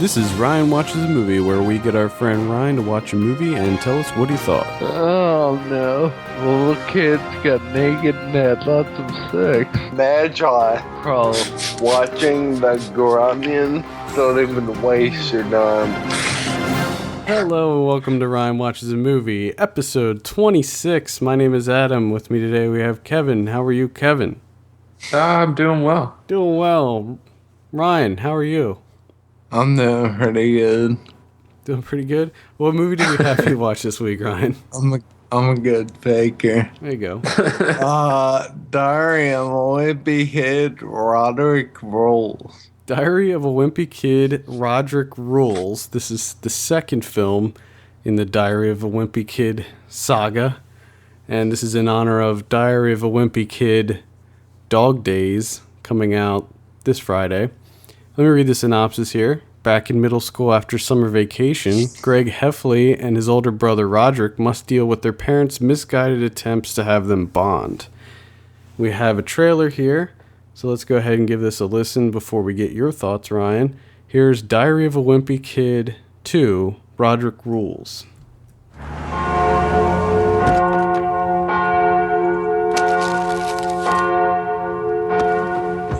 This is Ryan Watches a Movie, where we get our friend Ryan to watch a movie and tell us what he thought. Oh no, little kids got naked and had lots of sex. Magi Probably. watching the Grunion. Don't even waste your time. Hello and welcome to Ryan Watches a Movie, episode 26. My name is Adam. With me today we have Kevin. How are you, Kevin? I'm doing well. Doing well. Ryan, how are you? I'm doing pretty good. Doing pretty good? What movie did we have you watch this week, Ryan? I'm a good faker. There you go. Diary of a Wimpy Kid, Rodrick Rules. Diary of a Wimpy Kid, Rodrick Rules. This is the second film in the Diary of a Wimpy Kid saga. And this is in honor of Diary of a Wimpy Kid Dog Days, coming out this Friday. Let me read the synopsis here. Back in middle school after summer vacation, Greg Heffley and his older brother Rodrick must deal with their parents' misguided attempts to have them bond. We have a trailer here, so let's go ahead and give this a listen before we get your thoughts, Ryan. Here's Diary of a Wimpy Kid 2, Rodrick Rules.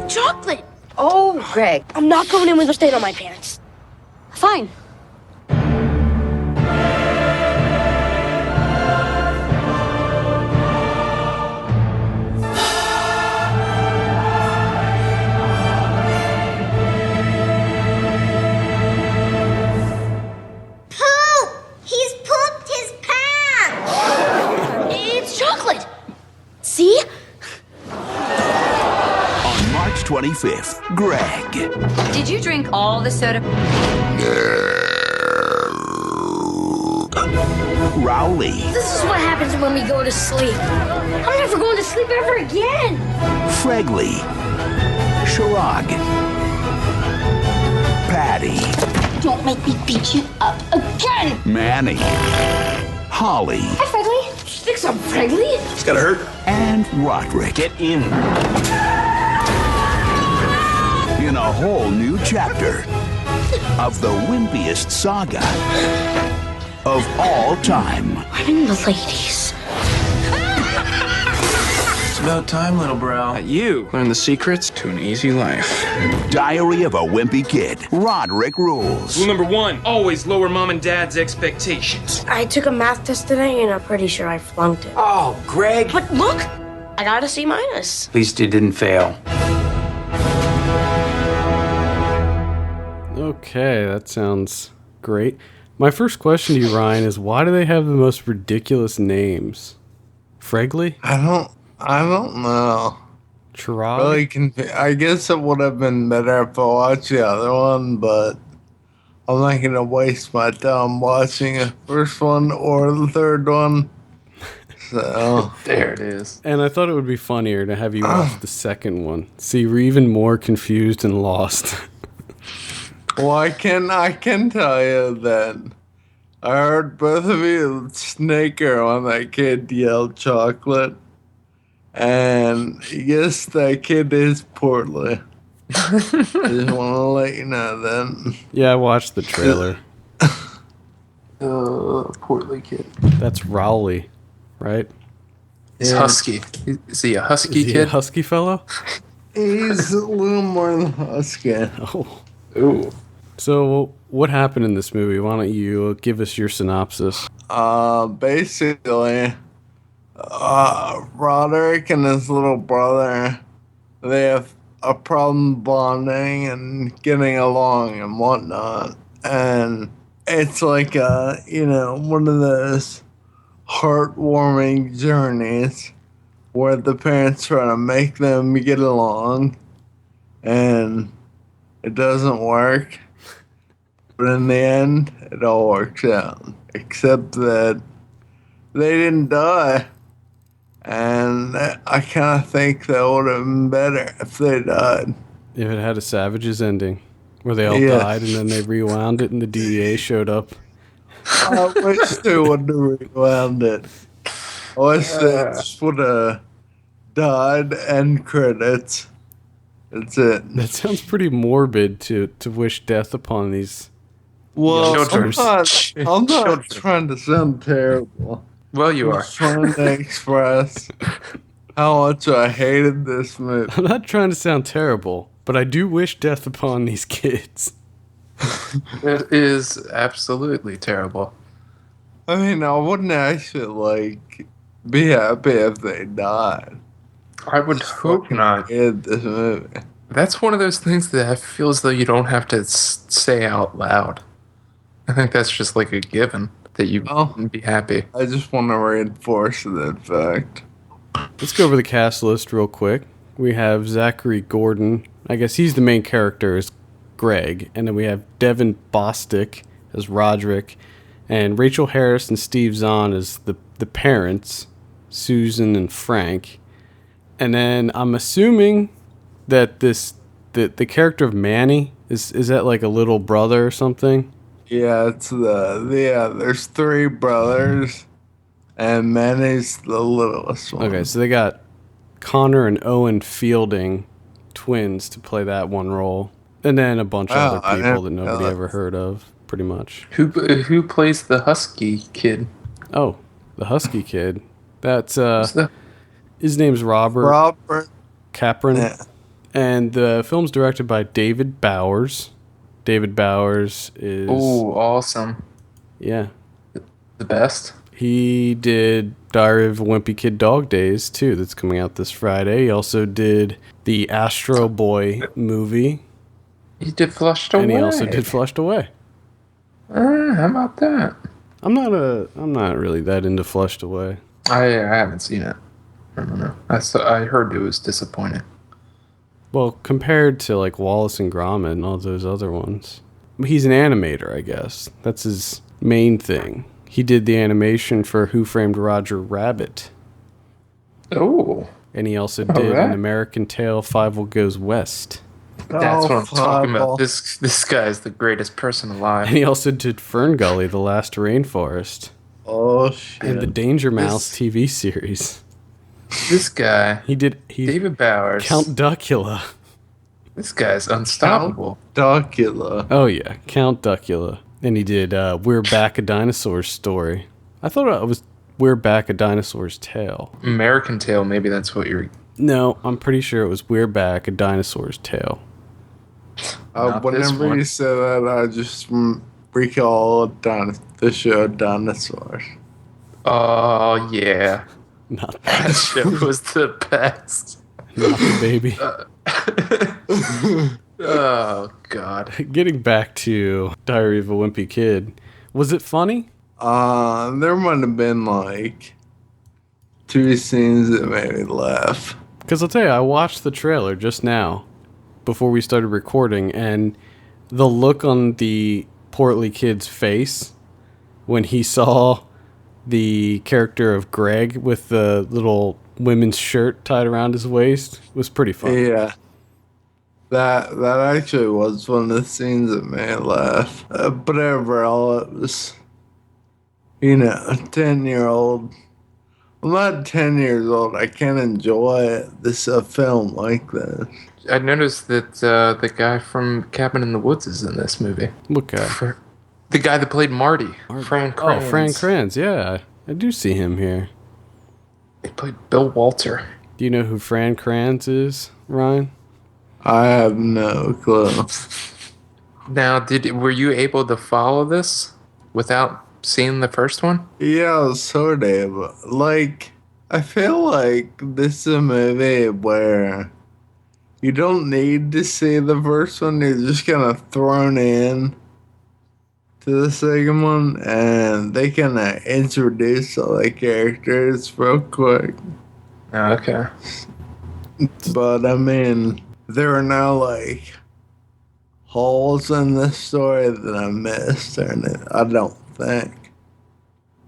Chocolate! Oh, Greg, I'm not going in with a stain on my pants. Fine. Poop! He's pooped his pants! It's chocolate! See? On March 25th, Greg. Did you drink all the soda? Rowley. This is what happens when we go to sleep. I'm never going to sleep ever again. Fregley. Sharag. Patty. Don't make me beat you up again! Manny. Holly. Hi, Fregley. Stick some, Fregley. It's gonna hurt. And Rodrick. Get in. In a whole new chapter of the wimpiest saga of all time. I'm the ladies. It's about time, little bro. You learn the secrets to an easy life. Diary of a Wimpy Kid, Rodrick Rules. Rule number 1, always lower mom and dad's expectations. I took a math test today, and I'm pretty sure I flunked it. Oh, Greg. But look, I got a C minus. At least you didn't fail. Okay, that sounds great. My first question to you, Ryan, is why do they have the most ridiculous names? Fregley? I don't know. Chirag? Really I guess it would have been better if I watched the other one, but I'm not gonna waste my time watching the first one or the third one. So There it is. And I thought it would be funnier to have you watch the second one. So you were even more confused and lost. well, I can tell you that I heard both of you snicker when that kid yelled chocolate. And yes, that kid is portly. Just want to let you know that. Yeah, I watched the trailer. Portly kid. That's Rowley, right? He's husky. Is he a husky Is he kid? a husky fellow? He's a little more than husky. Oh. Ooh. So what happened in this movie? Why don't you give us your synopsis? Basically, Roderick and his little brother, they have a problem bonding and getting along and whatnot. And it's like one of those heartwarming journeys where the parents try to make them get along and it doesn't work. But in the end, it all works out. Except that they didn't die. And I kind of think that would have been better if they died. If it had a Savages ending, where they all Yeah. died and then they rewound it and the DEA showed up. I wish they would have rewound it. I wish they just would have died, end credits, That's it. That sounds pretty morbid to wish death upon these. Well, Children. I'm not Children. trying to sound terrible. Well, you I'm are. just trying to express how much I hated this movie. I'm not trying to sound terrible, but I do wish death upon these kids. It is absolutely terrible. I mean, I wouldn't actually be happy if they died. I would hope not. Hated this movie. That's one of those things that I feel as though you don't have to say out loud. I think that's just like a given that you wouldn't be happy. I just want to reinforce that fact. Let's go over the cast list real quick. We have Zachary Gordon. I guess he's the main character as Greg. And then we have Devin Bostick as Rodrick. And Rachel Harris and Steve Zahn as the parents, Susan and Frank. And then I'm assuming that the character of Manny, is that like a little brother or something? Yeah, it's there's 3 brothers, and Manny's the littlest one. Okay, so they got Connor and Owen Fielding, twins, to play that one role. And then a bunch of other people that nobody ever heard of, pretty much. Who plays the husky kid? Oh, the husky kid. That's, his name's Robert Capron. Yeah. And the film's directed by David Bowers. David Bowers is... Oh, awesome. Yeah. The best. He did Diary of a Wimpy Kid Dog Days, too, that's coming out this Friday. He also did the Astro Boy movie. He did Flushed Away. And he also did Flushed Away. How about that? I'm not really that into Flushed Away. I haven't seen it. I don't know. I heard it was disappointing. Well, compared to like Wallace and Gromit and all those other ones. He's an animator, I guess. That's his main thing. He did the animation for Who Framed Roger Rabbit. Oh. And he also did An American Tail, Five Will Goes West. That's what I'm talking about. This guy is the greatest person alive. And he also did Fern Gully, The Last Rainforest. Oh, shit. And the Danger Mouse TV series. This guy. He David Bowers. Count Duckula. This guy's unstoppable. Count Duckula. Oh, yeah. Count Duckula. And he did We're Back, A Dinosaur's Story. I thought it was We're Back, A Dinosaur's Tale. American Tail, maybe that's what you're... No, I'm pretty sure it was We're Back, A Dinosaur's Tale. Whenever you say that, I just recall the show Dinosaurs. Oh, yeah. Not That show was the best. Not the baby. Oh, God. Getting back to Diary of a Wimpy Kid, was it funny? There might have been 2 scenes that made me laugh. Because I'll tell you, I watched the trailer just now, before we started recording, and the look on the portly kid's face when he saw the character of Greg with the little women's shirt tied around his waist was pretty funny. Yeah. That actually was one of the scenes that made me laugh. But overall, it was, a 10-year-old. I'm not 10 years old. I can't enjoy this film like this. I noticed that the guy from Cabin in the Woods is in this movie. What guy? The guy that played Marty. Fran Kranz. Oh, Fran Kranz, yeah. I do see him here. He played Bill Walter. Do you know who Fran Kranz is, Ryan? I have no clue. Now, were you able to follow this without seeing the first one? Yeah, sort of. I feel like this is a movie where you don't need to see the first one. You're just kind of thrown in to the second one, and they kind of introduce all the characters real quick. Oh, okay. But, there are no, holes in the story that I missed, I don't think.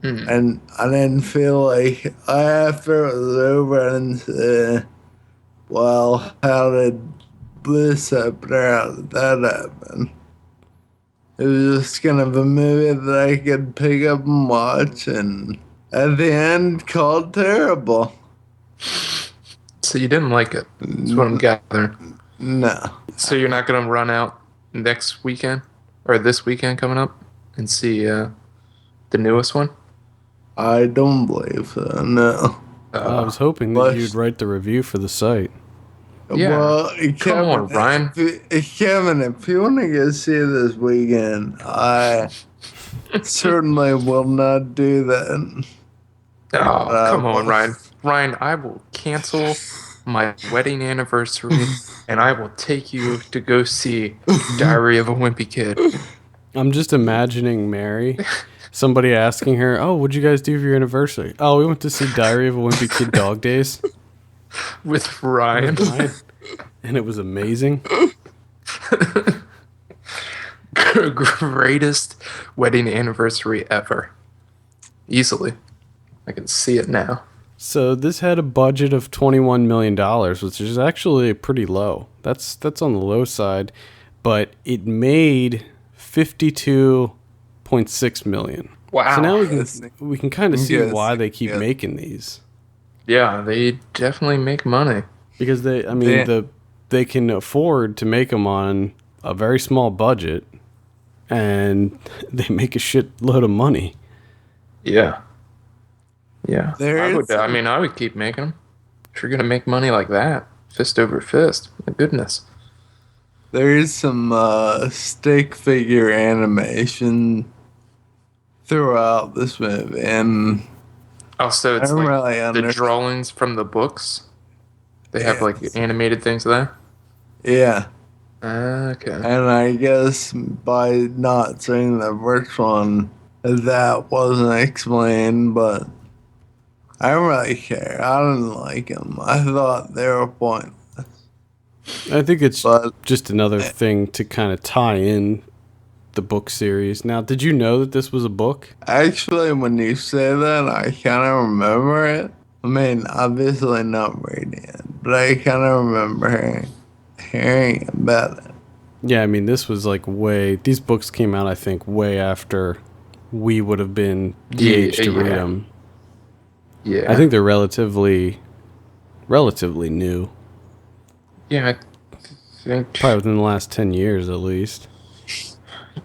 And I didn't feel like after it was over and said, well, how did this happen or how did that happen? It was just kind of a movie that I could pick up and watch, and at the end, called terrible. So you didn't like it, is what I'm gathering. No. So you're not gonna run out next weekend or this weekend coming up and see the newest one? I don't believe so, no. I was hoping that you'd write the review for the site. Yeah. Well, Come on, Ryan. Kevin, if you want to go see it this weekend, I certainly will not do that. Oh, come on, Ryan. Ryan, I will cancel my wedding anniversary and I will take you to go see Diary of a Wimpy Kid. I'm just imagining Mary, somebody asking her, "Oh, what'd you guys do for your anniversary?" "Oh, we went to see Diary of a Wimpy Kid Dog Days." With Ryan. And it was amazing. Greatest wedding anniversary ever. Easily. I can see it now. So this had a budget of $21 million, which is actually pretty low. That's on the low side, but it made $52.6 million. Wow. So now we can kind of see why they keep Yes. making these. Yeah, they definitely make money. Because they can afford to make them on a very small budget, and they make a shitload of money. Yeah. Yeah. I would keep making them. If you're going to make money like that, fist over fist. My goodness. There is some stick figure animation throughout this movie, and Also, it's I don't like really the understand. drawings from the books. They have like animated things there. Yeah. Okay. And I guess by not seeing the first one, that wasn't explained, but I don't really care. I didn't like them. I thought they were pointless. I think it's just another thing to kind of tie in the book series. Now, did you know that this was a book? Actually, when you say that, I kind of remember it. I mean, obviously not reading it, but I kind of remember hearing about it. Yeah, I mean, this was like these books came out, I think, way after we would have been the age to read them. Yeah. I think they're relatively new. Yeah, I think Probably within the last 10 years, at least.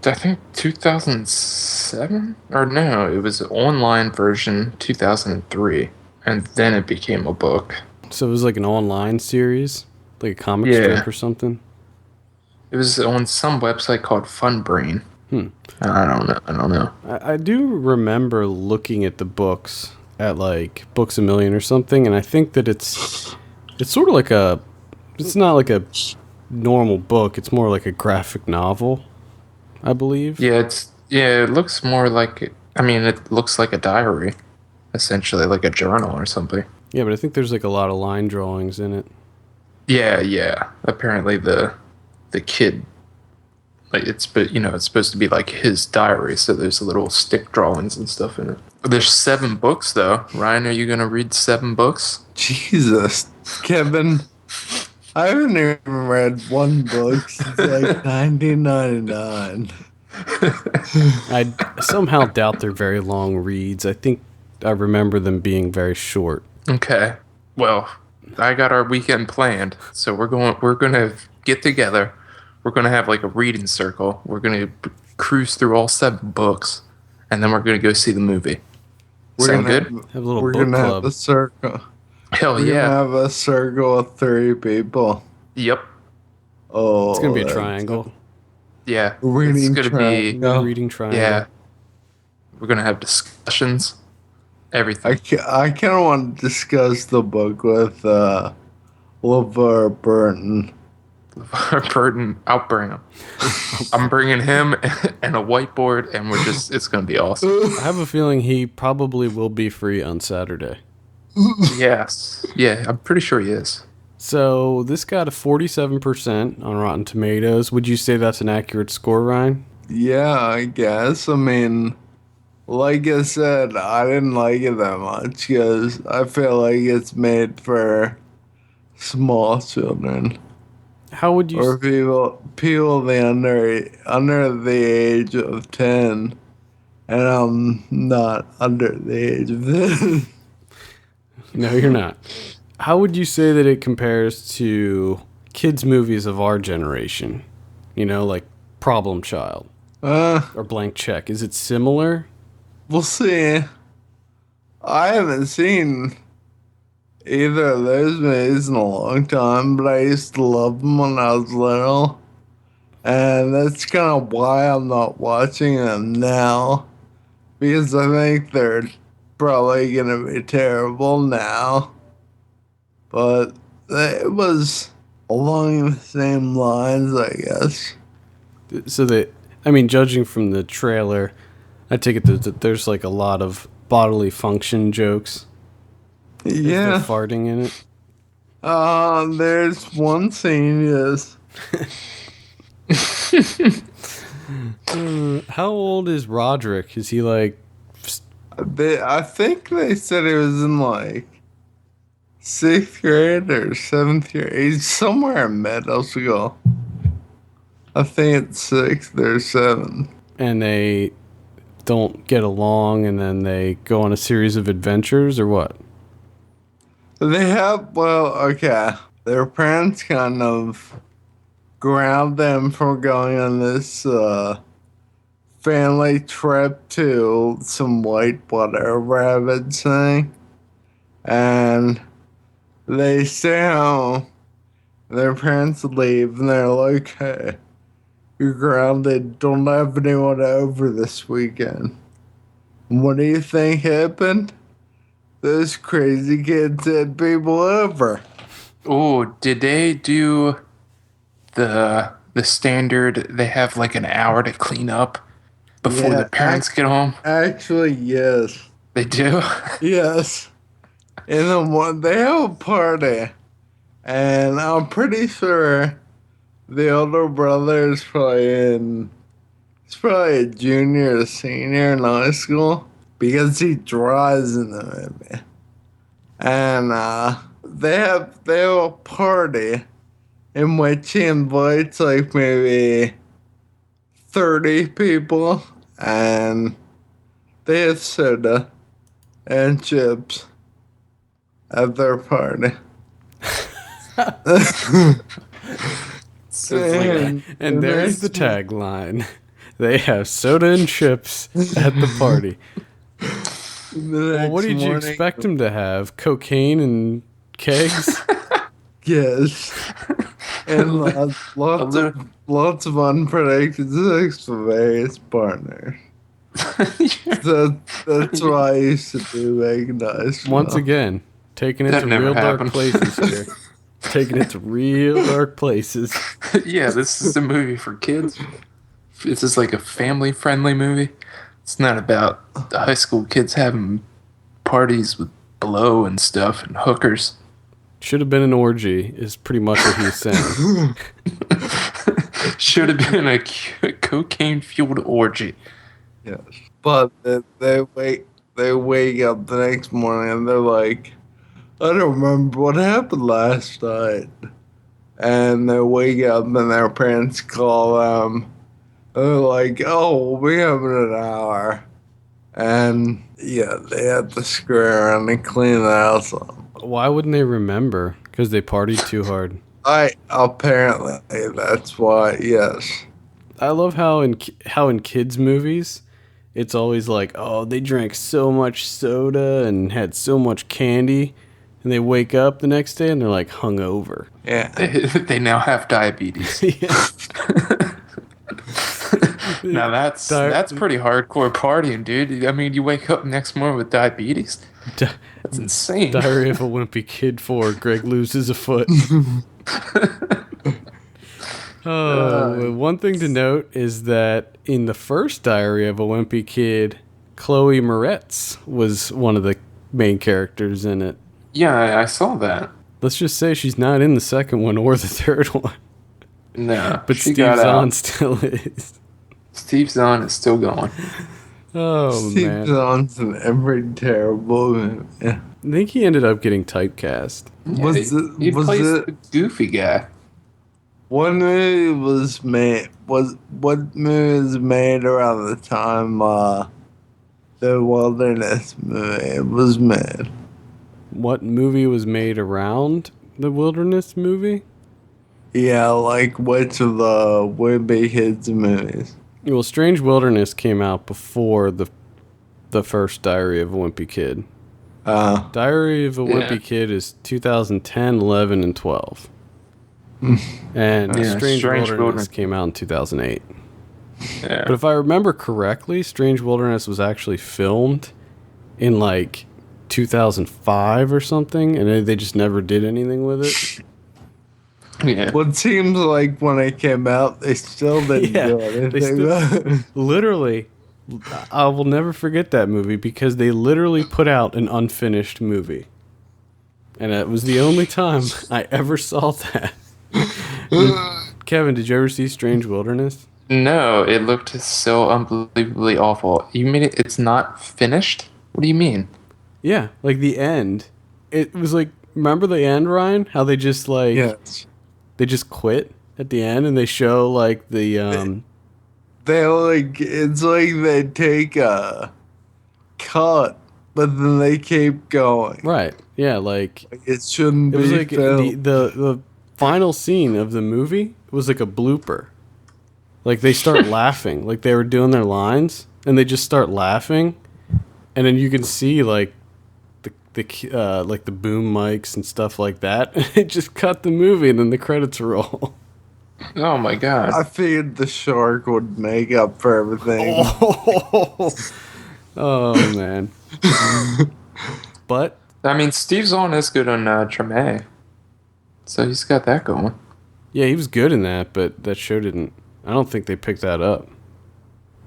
I think 2007? Or no, it was an online version 2003. And then it became a book. So it was like an online series? Like a comic strip or something? It was on some website called Funbrain. I don't know. I do remember looking at the books at like Books A Million or something, and I think that it's sort of like it's not like a normal book, it's more like a graphic novel, I believe. Yeah, it looks more like, it looks like a diary, essentially, like a journal or something. Yeah, but I think there's like a lot of line drawings in it. Yeah. Apparently the kid, like it's supposed to be like his diary, so there's little stick drawings and stuff in it. There's 7 books though. Ryan, are you gonna read 7 books? Jesus, Kevin. I haven't even read one book since like 1999. I somehow doubt they're very long reads. I think I remember them being very short. Okay. Well, I got our weekend planned, so we're gonna get together. We're gonna have like a reading circle. We're gonna cruise through all 7 books, and then we're gonna go see the movie. Sound good? Have a little We're book gonna club. have a circle. Hell We're yeah. gonna have a circle of 3 people. Yep. Oh, It's gonna be a triangle. Yeah. Reading it's gonna triangle. Reading triangle. Yeah. We're gonna have discussions. Everything. I kind of want to discuss the book with LeVar Burton. Burton, I'll bring him. I'm bringing him and a whiteboard, and it's gonna be awesome. I have a feeling he probably will be free on Saturday. Yes. Yeah, I'm pretty sure he is. So this got a 47% on Rotten Tomatoes. Would you say that's an accurate score, Ryan? Yeah, I guess. I mean, like I said, I didn't like it that much because I feel like it's made for small children. How would you... Or people under the age of 10, and I'm not under the age of 10. No, you're not. How would you say that it compares to kids movies of our generation. You know, like Problem Child or Blank Check. Is it similar? We'll see. I haven't seen either of those movies in a long time, but I used to love them when I was little. And that's kind of why I'm not watching them now. Because I think they're probably going to be terrible now. But it was along the same lines, I guess. So judging from the trailer, I take it that there's like a lot of bodily function jokes. Yeah. Is there farting in it? There's one scene, yes. How old is Rodrick? Is he like... I think they said he was in like 6th grade or 7th grade. He's somewhere in middle school. I think it's 6th or 7th. And they don't get along and then they go on a series of adventures or what? They have, their parents kind of ground them from going on this family trip to some whitewater rapids thing. And they stay home. Their parents leave and they're like, hey, you're grounded. Don't have anyone over this weekend. And what do you think happened? Those crazy kids had people over. Oh, did they do the standard? They have like an hour to clean up before the parents get home? Actually, yes. They do? Yes. In the morning, they have a party. And I'm pretty sure the older brother is probably a junior or senior in high school. Because he draws in the movie. And they have a party in which he invites like maybe 30 people. And they have soda and chips at their party. And there's the tagline. They have soda and chips at the party. Well, what did you expect him to have? Cocaine and kegs? Yes. And lots of unpredicted sex for various partners. That's what I used to do back in high school. Once again, taking it to real dark places here. Taking it to real dark places. Yeah, this is a movie for kids. This is like a family-friendly movie. It's not about the high school kids having parties with blow and stuff and hookers. Should have been an orgy, is pretty much what he's saying. Should have been a cocaine-fueled orgy. Yes. But they wake up the next morning and they're like, I don't remember what happened last night. And they wake up and their parents call them. They're like, oh, we'll be up in an hour. And yeah, they had to screw around and clean the house up. Why wouldn't they remember? Because they partied too hard. Apparently that's why. Yes. I love how in kids movies, it's always like, oh, they drank so much soda and had so much candy, and they wake up the next day and they're like hungover. Yeah. They now have diabetes. Now that's pretty hardcore partying, dude. I mean, you wake up next morning with diabetes. That's insane. Diary of a Wimpy Kid 4. Greg loses a foot. One thing to note is that in the first Diary of a Wimpy Kid, Chloe Moretz was one of the main characters in it. Yeah, I saw that. Let's just say she's not in the second one or the third one. No, but Steve Zahn still is. Steve Zahn is still going. Oh, Steve man. Zahn's in every terrible movie. Yeah. I think he ended up getting typecast. Yeah, he plays the goofy guy. What movie was made? What movie was made around the time the Wilderness movie was made? What movie was made around the Wilderness movie? Yeah, like which of the Wimpy Kids movies? Well, Strange Wilderness came out before the first Diary of a Wimpy Kid. Diary of a Wimpy Kid is 2010, 11, and 12. And Strange Wilderness came out in 2008. Yeah. But if I remember correctly, Strange Wilderness was actually filmed in like 2005 or something, and they just never did anything with it. Yeah. Well, it seems like when it came out, they still didn't do anything. Literally, I will never forget that movie because they literally put out an unfinished movie. And it was the only time I ever saw that. Kevin, did you ever see Strange Wilderness? No, it looked so unbelievably awful. You mean it's not finished? What do you mean? Yeah, like the end. It was like, remember the end, Ryan? How they just like... Yes. They just quit at the end and they show like the They like it's like they take a cut, but then they keep going. Right. Yeah, like it shouldn't be. It was like filmed. the final scene of the movie was like a blooper. Like they start laughing, like they were doing their lines, and they just start laughing, and then you can see like the boom mics and stuff like that. It just cut the movie, and then the credits roll. Oh my god! I figured the shark would make up for everything. Oh man! But I mean, Steve Zahn is good on Treme, so he's got that going. Yeah, he was good in that, but that show didn't. I don't think they picked that up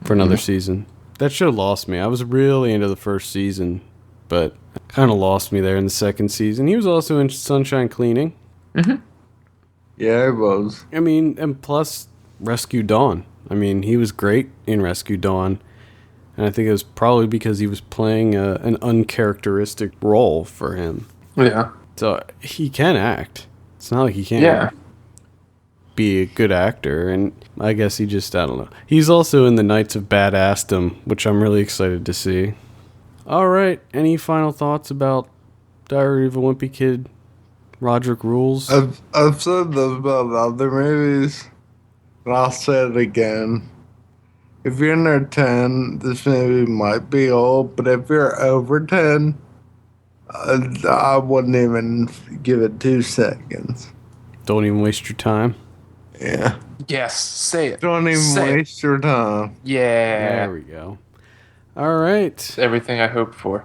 for another season. That show lost me. I was really into the first season, but kind of lost me there in the second season. He was also in Sunshine Cleaning. Mm-hmm. Yeah, it was. I mean, and plus Rescue Dawn. I mean, he was great in Rescue Dawn, and I think it was probably because he was playing an uncharacteristic role for him. Yeah. So he can act. It's not like he can't be a good actor, and I guess he just, I don't know. He's also in the Knights of Badassdom, which I'm really excited to see. All right, any final thoughts about Diary of a Wimpy Kid, Rodrick Rules? I've said this about other movies, and I'll say it again. If you're under 10, this movie might be old, but if you're over 10, I wouldn't even give it 2 seconds. Don't even waste your time. Yeah. Yes, say it. Don't even waste your time. Yeah. There we go. All right. It's everything I hoped for.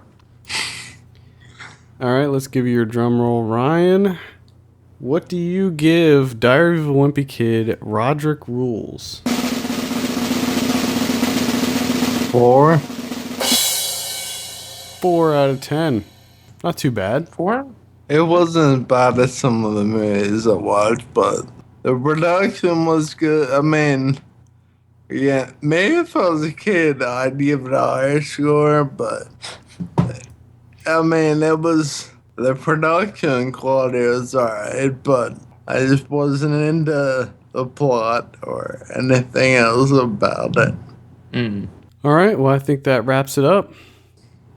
All right, let's give you your drum roll, Ryan. What do you give Diary of a Wimpy Kid, Rodrick Rules? 4. 4 out of 10. Not too bad. 4? It wasn't as bad as some of the movies I watched, but the production was good. I mean, yeah, maybe if I was a kid, I'd give it a higher score, but I mean, the production quality was alright, but I just wasn't into the plot or anything else about it. Mm. All right, well, I think that wraps it up.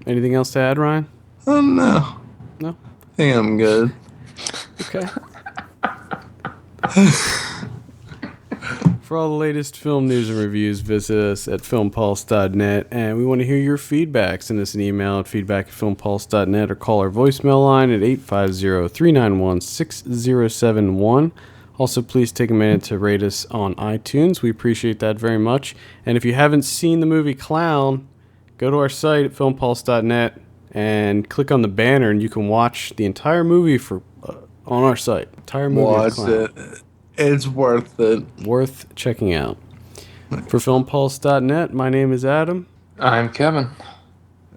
Anything else to add, Ryan? Oh, no. No? I think I'm good. Okay. For all the latest film news and reviews, visit us at filmpulse.net, and we want to hear your feedback. Send us an email at feedback@filmpulse.net or call our voicemail line at 850-391-6071. Also, please take a minute to rate us on iTunes. We appreciate that very much. And if you haven't seen the movie Clown, go to our site at filmpulse.net and click on the banner, and you can watch the entire movie on our site. Entire movie. Watch it. It's worth it. Worth checking out. For filmpulse.net, my name is Adam. I'm Kevin.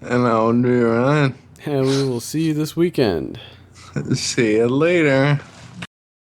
And I'll be Ryan. And we will see you this weekend. See you later.